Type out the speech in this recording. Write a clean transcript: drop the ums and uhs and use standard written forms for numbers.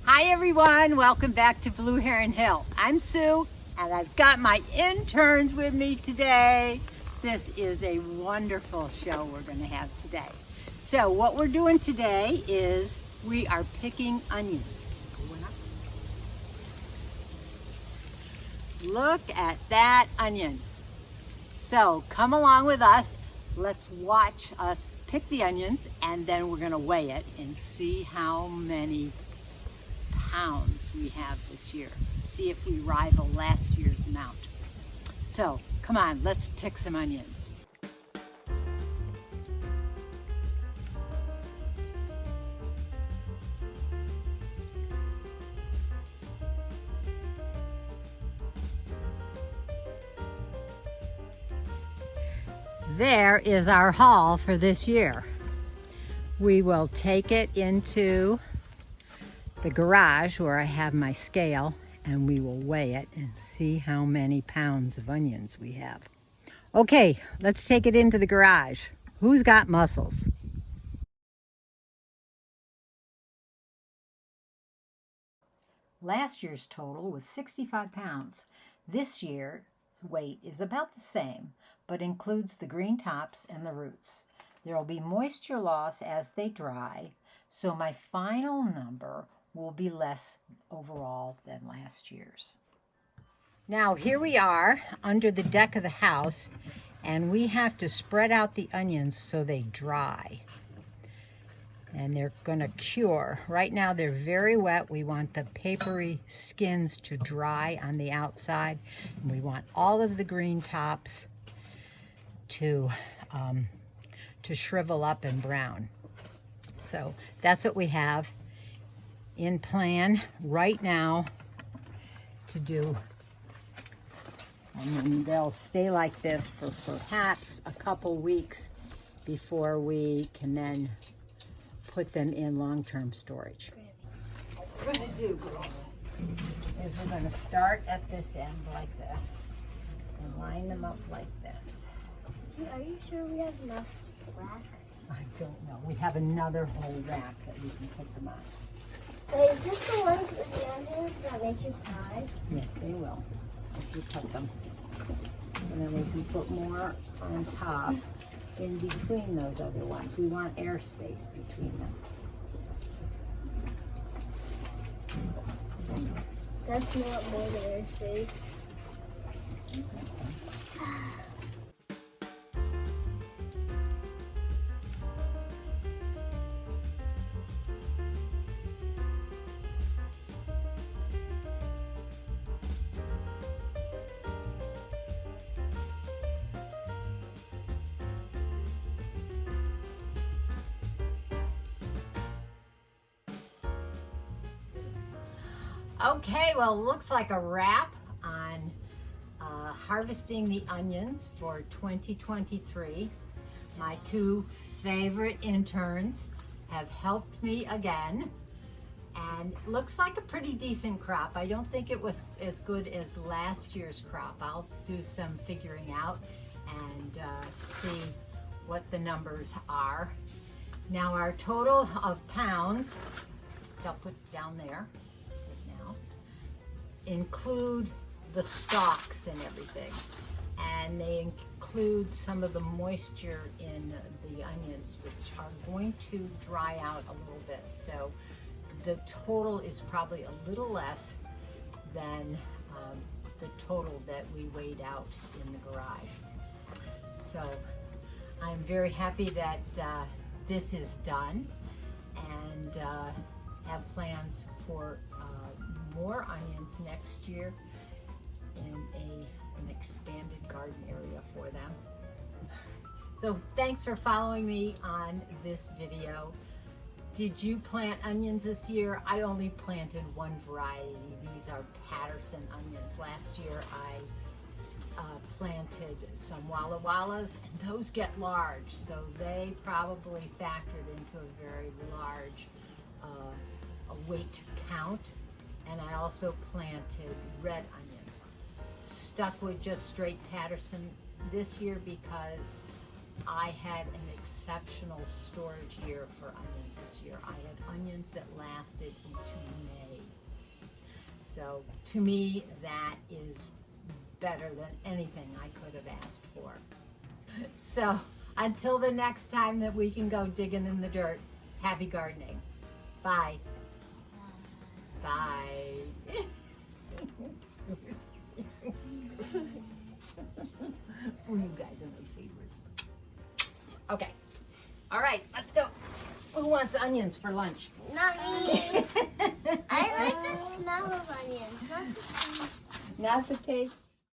Hi everyone, welcome back to Blue Heron Hill. I'm Sue and I've got my interns with me today. This is a wonderful show we're going to have today. So what we're doing today is we are picking onions. Look at that onion. So come along with us. Let's watch us pick the onions and then we're going to weigh it and see how many pounds we have this year. See if we rival last year's amount. So come on, let's pick some onions. There is our haul for this year. We will take it into the garage where I have my scale and we will weigh it and see how many pounds of onions we have. Okay, let's take it into the garage. Who's got muscles? Last year's total was 65 pounds. This year's weight is about the same, but includes the green tops and the roots. There will be moisture loss as they dry, so my final number will be less overall than last year's. Now here we are under the deck of the house and we have to spread out the onions so they dry. And they're gonna cure. Right now they're very wet. We want the papery skins to dry on the outside. And we want all of the green tops to shrivel up and brown. So that's what we have in plan right now to do. And then they'll stay like this for perhaps a couple weeks before we can then put them in long-term storage. What we're going to do, girls, is we're going to start at this end like this and line them up like this. See, are you sure we have enough rack? I don't know. We have another whole rack that we can put them on. Wait, is this the ones, the onions that make you cry? Yes, they will. If you cut them. And then we can put more on top in between those other ones. We want airspace between them. That's not more than airspace. Okay, well, it looks like a wrap on harvesting the onions for 2023. My two favorite interns have helped me again, and looks like a pretty decent crop. I don't think it was as good as last year's crop. I'll do some figuring out and see what the numbers are. Now our total of pounds, which I'll put down there, include the stalks and everything, and they include some of the moisture in the onions, which are going to dry out a little bit. So the total is probably a little less than the total that we weighed out in the garage. So I'm very happy that this is done, and have plans for more onions next year in an expanded garden area for them. So thanks for following me on this video. Did you plant onions this year? I only planted one variety. These are Patterson onions. Last year I planted some Walla Wallas, and those get large, so they probably factored into a very large weight count. And I also planted red onions. Stuck with just straight Patterson this year because I had an exceptional storage year for onions this year. I had onions that lasted into May. So to me, that is better than anything I could have asked for. So until the next time that we can go digging in the dirt, happy gardening. Bye. Bye. Oh, you guys are my favorites. Okay. All right, let's go. Who wants onions for lunch? Not me. I like the smell of onions, not the taste. Not the taste.